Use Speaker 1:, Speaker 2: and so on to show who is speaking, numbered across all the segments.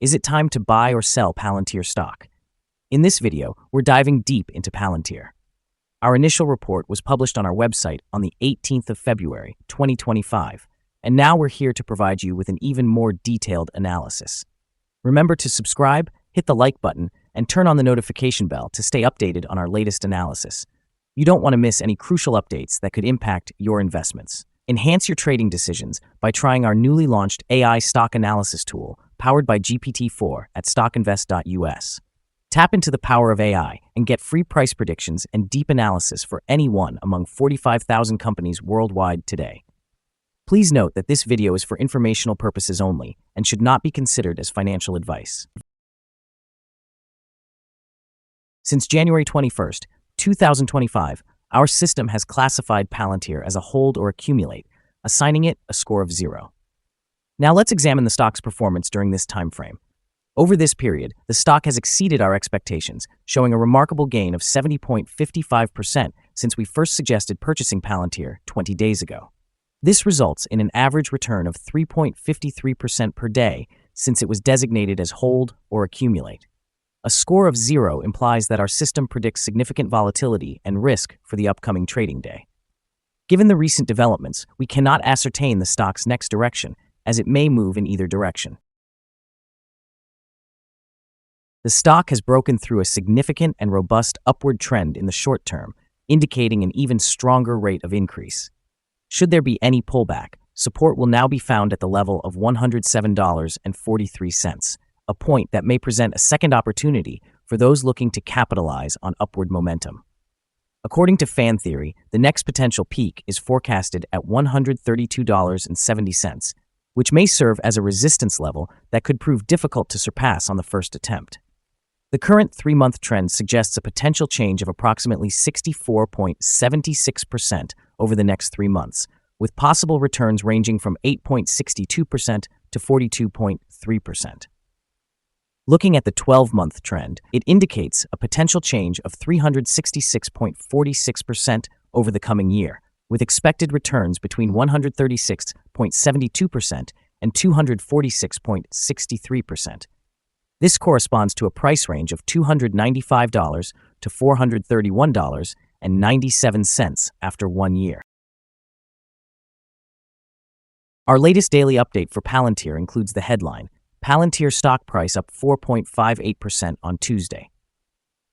Speaker 1: Is it time to buy or sell Palantir stock? In this video, we're diving deep into Palantir. Our initial report was published on our website on the 18th of February, 2025, and now we're here to provide you with an even more detailed analysis. Remember to subscribe, hit the like button, and turn on the notification bell to stay updated on our latest analysis. You don't want to miss any crucial updates that could impact your investments. Enhance your trading decisions by trying our newly launched AI stock analysis tool powered by GPT-4 at StockInvest.us. Tap into the power of AI and get free price predictions and deep analysis for any one among 45,000 companies worldwide today. Please note that this video is for informational purposes only and should not be considered as financial advice. Since January 21st, 2025, our system has classified Palantir as a hold or accumulate, assigning it a score of 0. Now let's examine the stock's performance during this time frame. Over this period, the stock has exceeded our expectations, showing a remarkable gain of 70.55% since we first suggested purchasing Palantir 20 days ago. This results in an average return of 3.53% per day since it was designated as hold or accumulate. A score of 0 implies that our system predicts significant volatility and risk for the upcoming trading day. Given the recent developments, we cannot ascertain the stock's next direction, as it may move in either direction. The stock has broken through a significant and robust upward trend in the short term, indicating an even stronger rate of increase. Should there be any pullback, support will now be found at the level of $107.43, a point that may present a second opportunity for those looking to capitalize on upward momentum. According to fan theory, the next potential peak is forecasted at $132.70, which may serve as a resistance level that could prove difficult to surpass on the first attempt. The current 3-month trend suggests a potential change of approximately 64.76% over the next 3 months, with possible returns ranging from 8.62% to 42.3%. Looking at the 12-month trend, it indicates a potential change of 366.46% over the coming year, with expected returns between 136.72% and 246.63%. This corresponds to a price range of $295 to $431.97 after 1 year. Our latest daily update for Palantir includes the headline, Palantir stock price up 4.58% on Tuesday.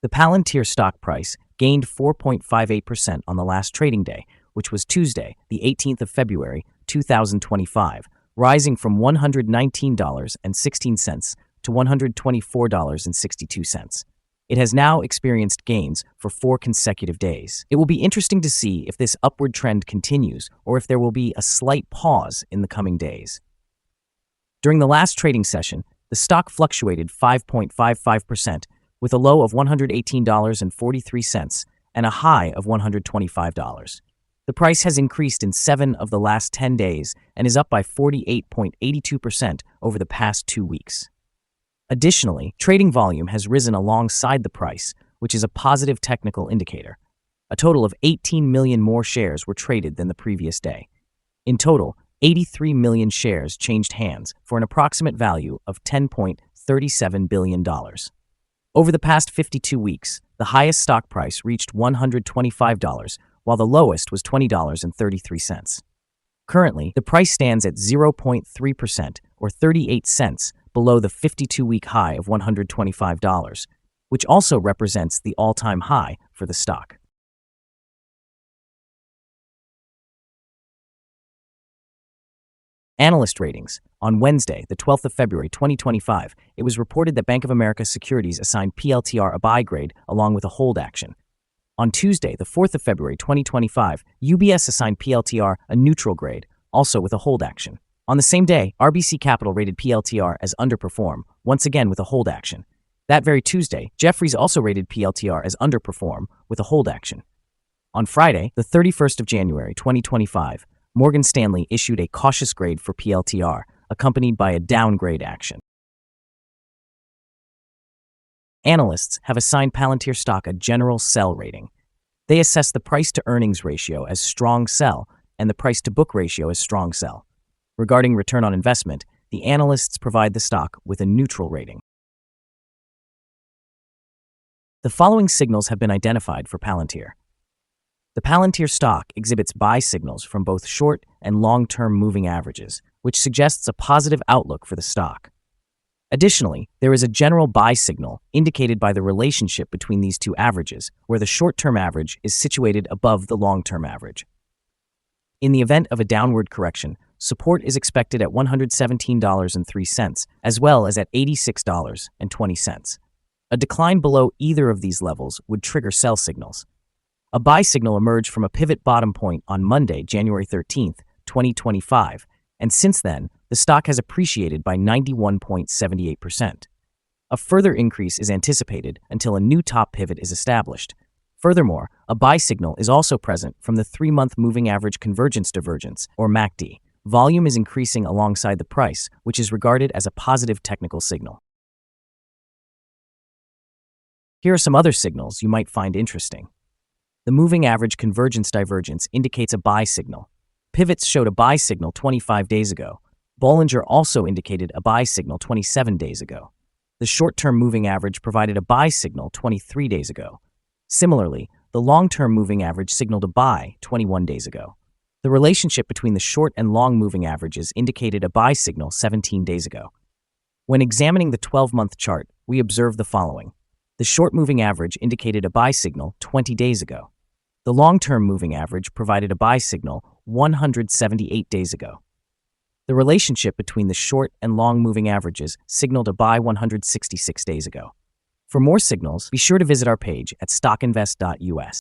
Speaker 1: The Palantir stock price gained 4.58% on the last trading day, which was Tuesday, the 18th of February, 2025, rising from $119.16 to $124.62. It has now experienced gains for 4 consecutive days. It will be interesting to see if this upward trend continues or if there will be a slight pause in the coming days. During the last trading session, the stock fluctuated 5.55%, with a low of $118.43 and a high of $125. The price has increased in 7 of the last 10 days and is up by 48.82% over the past 2 weeks. Additionally, trading volume has risen alongside the price, which is a positive technical indicator. A total of 18 million more shares were traded than the previous day. In total, 83 million shares changed hands for an approximate value of $10.37 billion. Over the past 52 weeks, the highest stock price reached $125, while the lowest was $20.33. Currently, the price stands at 0.3% or 38 cents below the 52-week high of $125, which also represents the all-time high for the stock. Analyst ratings. On Wednesday, the 12th of February 2025, it was reported that Bank of America Securities assigned PLTR a buy grade along with a hold action. On Tuesday, the 4th of February 2025, UBS assigned PLTR a neutral grade, also with a hold action. On the same day, RBC Capital rated PLTR as underperform, once again with a hold action. That very Tuesday, Jefferies also rated PLTR as underperform with a hold action. On Friday, the 31st of January 2025, Morgan Stanley issued a cautious grade for PLTR, accompanied by a downgrade action. Analysts have assigned Palantir stock a general sell rating. They assess the price-to-earnings ratio as strong sell and the price-to-book ratio as strong sell. Regarding return on investment, the analysts provide the stock with a neutral rating. The following signals have been identified for Palantir. The Palantir stock exhibits buy signals from both short and long-term moving averages, which suggests a positive outlook for the stock. Additionally, there is a general buy signal indicated by the relationship between these two averages, where the short-term average is situated above the long-term average. In the event of a downward correction, support is expected at $117.03, as well as at $86.20. A decline below either of these levels would trigger sell signals. A buy signal emerged from a pivot bottom point on Monday, January 13, 2025, and since then, the stock has appreciated by 91.78%. A further increase is anticipated until a new top pivot is established. Furthermore, a buy signal is also present from the 3-month moving average convergence divergence, or MACD. Volume is increasing alongside the price, which is regarded as a positive technical signal. Here are some other signals you might find interesting. The moving average convergence divergence indicates a buy signal. Pivots showed a buy signal 25 days ago. Bollinger also indicated a buy signal 27 days ago. The short-term moving average provided a buy signal 23 days ago. Similarly, the long-term moving average signaled a buy 21 days ago. The relationship between the short and long moving averages indicated a buy signal 17 days ago. When examining the 12-month chart, we observed the following. The short moving average indicated a buy signal 20 days ago. The long-term moving average provided a buy signal 178 days ago. The relationship between the short and long moving averages signaled a buy 166 days ago. For more signals, be sure to visit our page at StockInvest.us.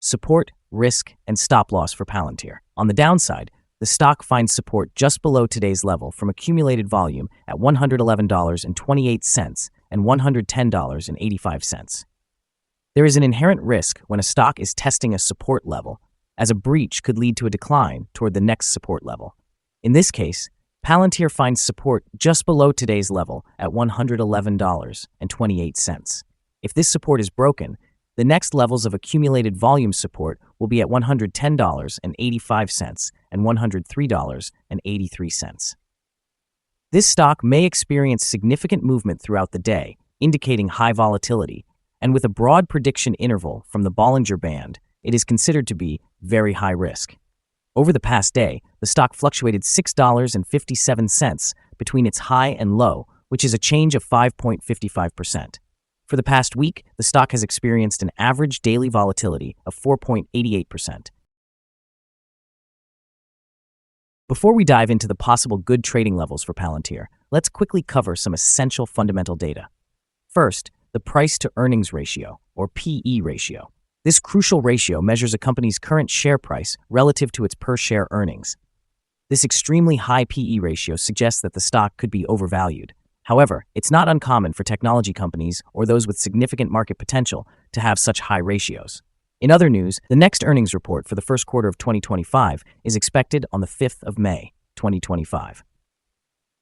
Speaker 1: Support, risk, and stop loss for Palantir. On the downside, the stock finds support just below today's level from accumulated volume at $111.28 and $110.85. There is an inherent risk when a stock is testing a support level, as a breach could lead to a decline toward the next support level. In this case, Palantir finds support just below today's level at $111.28. If this support is broken, the next levels of accumulated volume support will be at $110.85 and $103.83. This stock may experience significant movement throughout the day, indicating high volatility, and with a broad prediction interval from the Bollinger Band, it is considered to be very high risk. Over the past day, the stock fluctuated $6.57 between its high and low, which is a change of 5.55%. For the past week, the stock has experienced an average daily volatility of 4.88%. Before we dive into the possible good trading levels for Palantir, let's quickly cover some essential fundamental data. First, the price-to-earnings ratio, or PE ratio. This crucial ratio measures a company's current share price relative to its per-share earnings. This extremely high PE ratio suggests that the stock could be overvalued. However, it's not uncommon for technology companies or those with significant market potential to have such high ratios. In other news, the next earnings report for the first quarter of 2025 is expected on the 5th of May, 2025.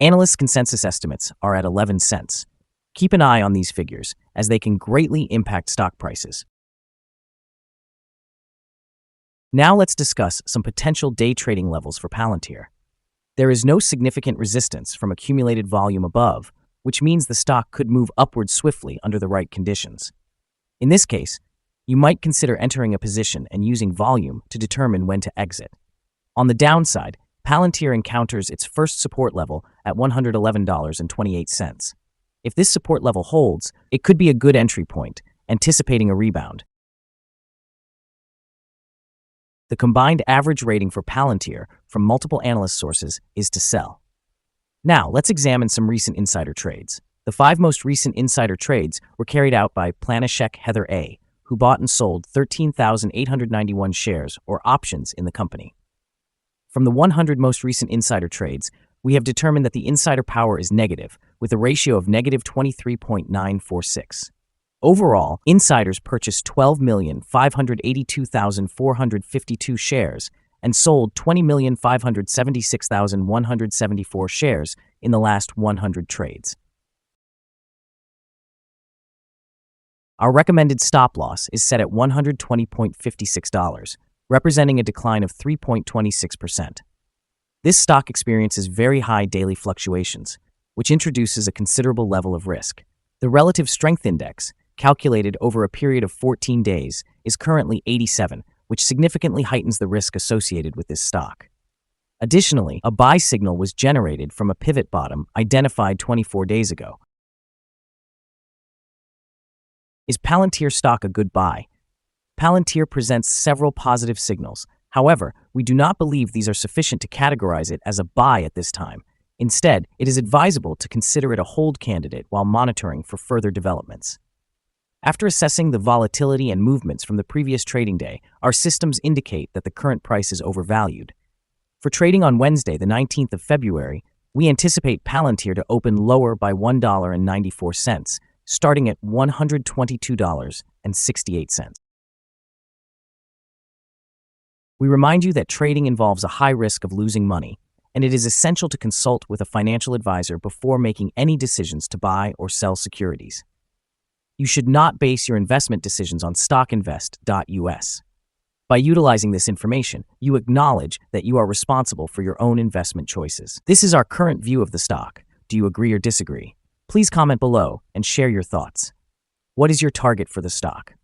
Speaker 1: Analyst consensus estimates are at 11 cents. Keep an eye on these figures, as they can greatly impact stock prices. Now let's discuss some potential day trading levels for Palantir. There is no significant resistance from accumulated volume above, which means the stock could move upward swiftly under the right conditions. In this case, you might consider entering a position and using volume to determine when to exit. On the downside, Palantir encounters its first support level at $111.28. If this support level holds, it could be a good entry point, anticipating a rebound. The combined average rating for Palantir from multiple analyst sources is to sell. Now, let's examine some recent insider trades. The 5 most recent insider trades were carried out by Planishek Heather A., who bought and sold 13,891 shares or options in the company. From the 100 most recent insider trades, we have determined that the insider power is negative, with a ratio of negative 23.946. Overall, insiders purchased 12,582,452 shares and sold 20,576,174 shares in the last 100 trades. Our recommended stop loss is set at $120.56, representing a decline of 3.26%. This stock experiences very high daily fluctuations, which introduces a considerable level of risk. The relative strength index, calculated over a period of 14 days, is currently 87, which significantly heightens the risk associated with this stock. Additionally, a buy signal was generated from a pivot bottom identified 24 days ago. Is Palantir stock a good buy? Palantir presents several positive signals. However, we do not believe these are sufficient to categorize it as a buy at this time. Instead, it is advisable to consider it a hold candidate while monitoring for further developments. After assessing the volatility and movements from the previous trading day, our systems indicate that the current price is overvalued. For trading on Wednesday, the 19th of February, we anticipate Palantir to open lower by $1.94, starting at $122.68. We remind you that trading involves a high risk of losing money, and it is essential to consult with a financial advisor before making any decisions to buy or sell securities. You should not base your investment decisions on StockInvest.us. By utilizing this information, you acknowledge that you are responsible for your own investment choices. This is our current view of the stock. Do you agree or disagree? Please comment below and share your thoughts. What is your target for the stock?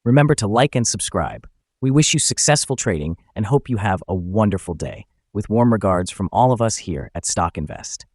Speaker 1: Remember to like and subscribe. We wish you successful trading and hope you have a wonderful day. With warm regards from all of us here at StockInvest.